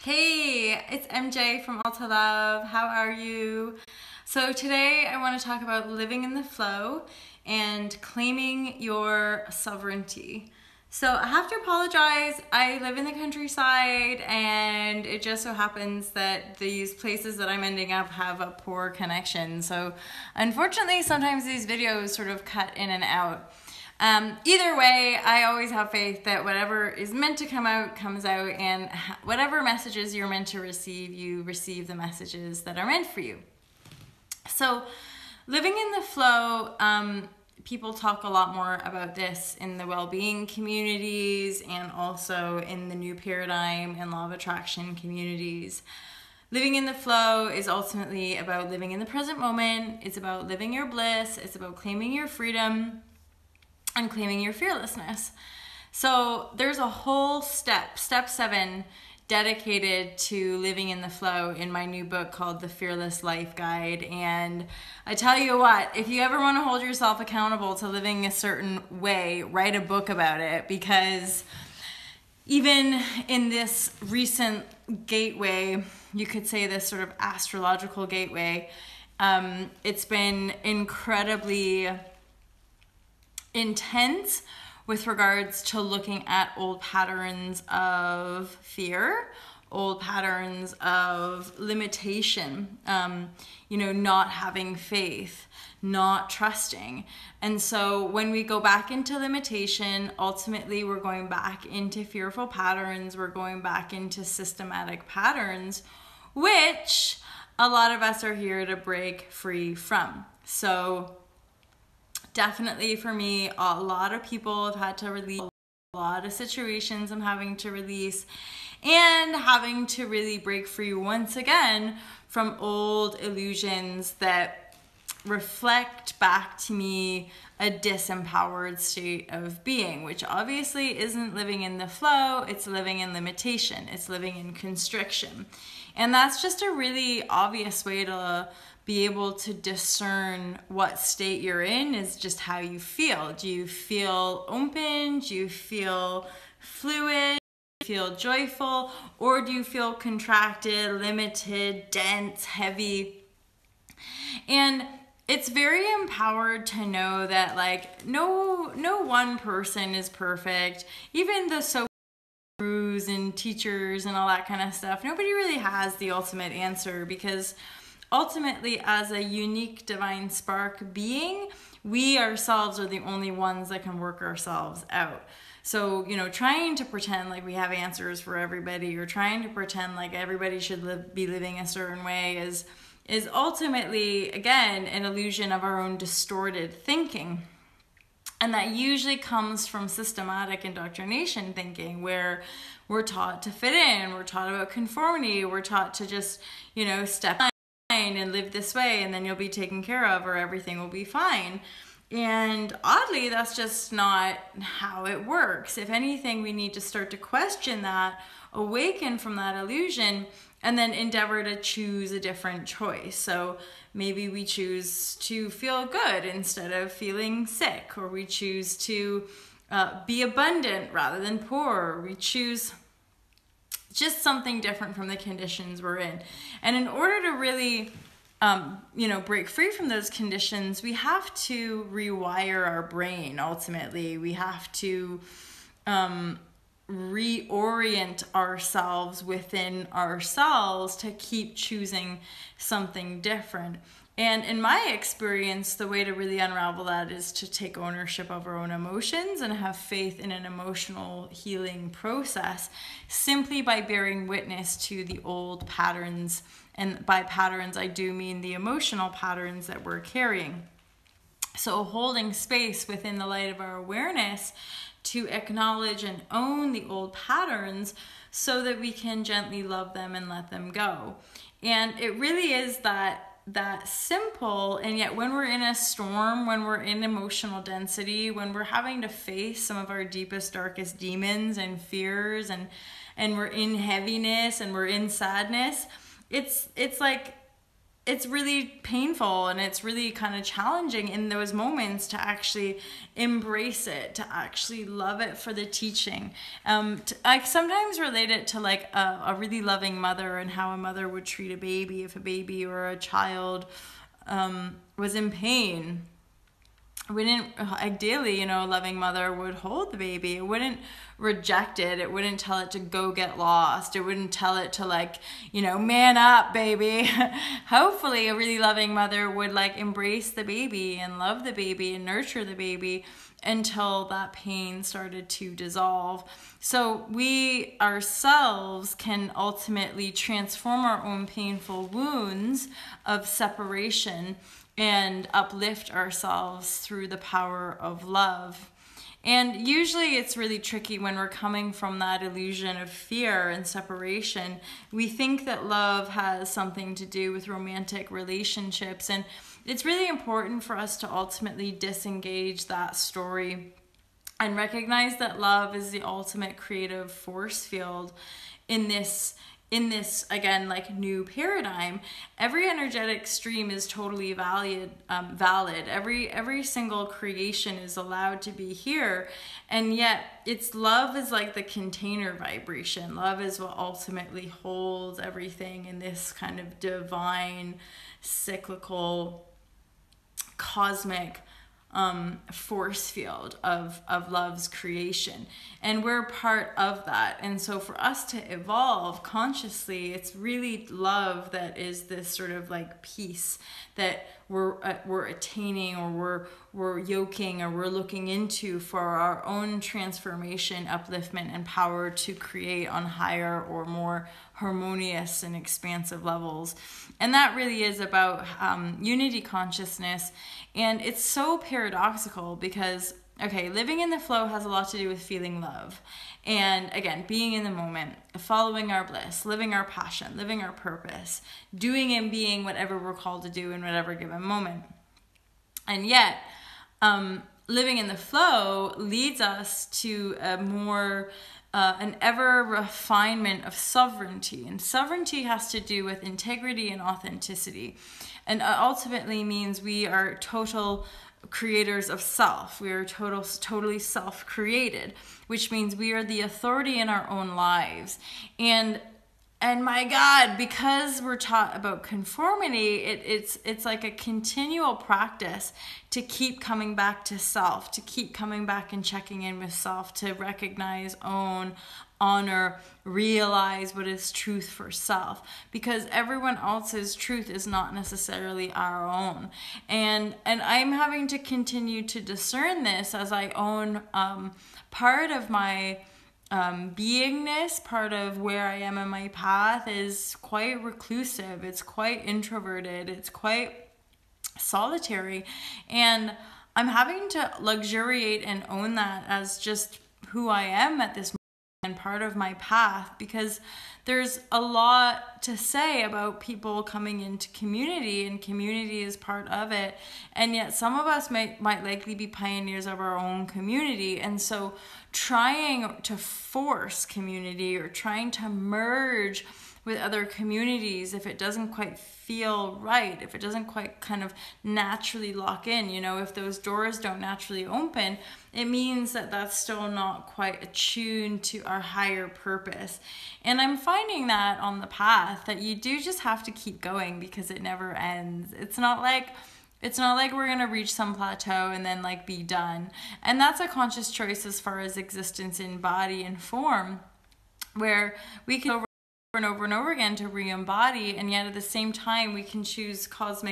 Hey, it's MJ from Alta Love. How are you? So today I want to talk about living in the flow and claiming your sovereignty. So I have to apologize. I live in the countryside and it just so happens that these places that I'm ending up have a poor connection. So unfortunately, sometimes these videos sort of cut in and out. Either way, I always have faith that whatever is meant to come out comes out, and whatever messages you're meant to receive, you receive the messages that are meant for you. So living in the flow, people talk a lot more about this in the well-being communities and also in the new paradigm and law of attraction communities. Living in the flow is ultimately about living in the present moment. It's about living your bliss. It's about claiming your freedom and claiming your fearlessness. So there's a whole step 7, dedicated to living in the flow in my new book called The Fearless Life Guide. And I tell you what, if you ever want to hold yourself accountable to living a certain way, write a book about it, because even in this recent gateway, you could say this sort of astrological gateway, it's been incredibly intense with regards to looking at old patterns of fear, old patterns of limitation, not having faith, not trusting. And so when we go back into limitation, ultimately we're going back into fearful patterns, we're going back into systematic patterns, which a lot of us are here to break free from. So definitely for me, a lot of people have had to release, a lot of situations I'm having to release, and having to really break free once again from old illusions that reflect back to me a disempowered state of being, which obviously isn't living in the flow, it's living in limitation, it's living in constriction. And that's just a really obvious way to be able to discern what state you're in, is just how you feel. Do you feel open? Do you feel fluid? Do you feel joyful? Or do you feel contracted, limited, dense, heavy? And it's very empowered to know that no one person is perfect. Even the gurus and teachers and all that kind of stuff, nobody really has the ultimate answer, because ultimately, as a unique divine spark being, we ourselves are the only ones that can work ourselves out. So, trying to pretend like we have answers for everybody, or trying to pretend like everybody should be living a certain way is ultimately, again, an illusion of our own distorted thinking. And that usually comes from systematic indoctrination thinking, where we're taught to fit in, we're taught about conformity, we're taught to just, step and live this way, and then you'll be taken care of, or everything will be fine. And oddly, that's just not how it works. If anything, we need to start to question that, awaken from that illusion, and then endeavor to choose a different choice. So maybe we choose to feel good instead of feeling sick, or we choose to be abundant rather than poor, or we choose just something different from the conditions we're in. And in order to really, break free from those conditions, we have to rewire our brain. Ultimately, we have to reorient ourselves within ourselves to keep choosing something different. And in my experience, the way to really unravel that is to take ownership of our own emotions and have faith in an emotional healing process, simply by bearing witness to the old patterns. And by patterns, I do mean the emotional patterns that we're carrying. So holding space within the light of our awareness to acknowledge and own the old patterns so that we can gently love them and let them go. And it really is that simple. And yet when we're in a storm, when we're in emotional density, when we're having to face some of our deepest, darkest demons and fears, and we're in heaviness and we're in sadness, it's like it's really painful, and it's really kind of challenging in those moments to actually embrace it, to actually love it for the teaching. I sometimes relate it to like a really loving mother, and how a mother would treat a baby if a baby or a child was in pain. Wouldn't, ideally, a loving mother would hold the baby. It wouldn't reject it. It wouldn't tell it to go get lost. It wouldn't tell it to like, man up, baby. Hopefully a really loving mother would like embrace the baby and love the baby and nurture the baby until that pain started to dissolve. So we ourselves can ultimately transform our own painful wounds of separation and uplift ourselves through the power of love. And usually it's really tricky when we're coming from that illusion of fear and separation. We think that love has something to do with romantic relationships, and it's really important for us to ultimately disengage that story and recognize that love is the ultimate creative force field in this again, like, new paradigm. Every energetic stream is totally valid. Every single creation is allowed to be here, and yet it's love is like the container vibration. Love is what ultimately holds everything in this kind of divine, cyclical, cosmic force field of love's creation, and we're part of that. And so for us to evolve consciously, it's really love that is this sort of like peace that we're attaining, or we're yoking, or we're looking into for our own transformation, upliftment, and power to create on higher or more harmonious and expansive levels. And that really is about unity consciousness. And it's so paradoxical because, okay, living in the flow has a lot to do with feeling love. And again, being in the moment, following our bliss, living our passion, living our purpose, doing and being whatever we're called to do in whatever given moment. And yet, living in the flow leads us to a more an ever refinement of sovereignty. And sovereignty has to do with integrity and authenticity. And ultimately means we are total creators of self. We are totally self-created, which means we are the authority in our own lives. And my God, because we're taught about conformity, it's like a continual practice to keep coming back to self, to keep coming back and checking in with self, to recognize, own, honor, realize what is truth for self, because everyone else's truth is not necessarily our own. And I'm having to continue to discern this as I own part of my beingness. Part of where I am in my path is quite reclusive, it's quite introverted, it's quite solitary, and I'm having to luxuriate and own that as just who I am at this moment and part of my path, because there's a lot to say about people coming into community, and community is part of it. And yet some of us might likely be pioneers of our own community. And so trying to force community or trying to merge with other communities, if it doesn't quite feel right, if it doesn't quite kind of naturally lock in, if those doors don't naturally open, it means that that's still not quite attuned to our higher purpose. And I'm finding that on the path, that you do just have to keep going, because it never ends. It's not like we're going to reach some plateau and then like be done. And that's a conscious choice as far as existence in body and form, where we can and over again to re-embody, and yet at the same time we can choose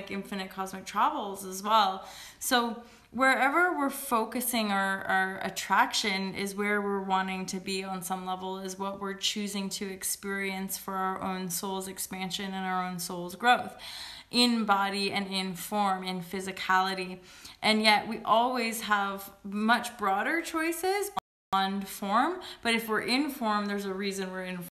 infinite cosmic travels as well. So wherever we're focusing our attraction is where we're wanting to be on some level, is what we're choosing to experience for our own soul's expansion and our own soul's growth in body and in form, in physicality. And yet we always have much broader choices on form, but if we're in form, there's a reason we're in form.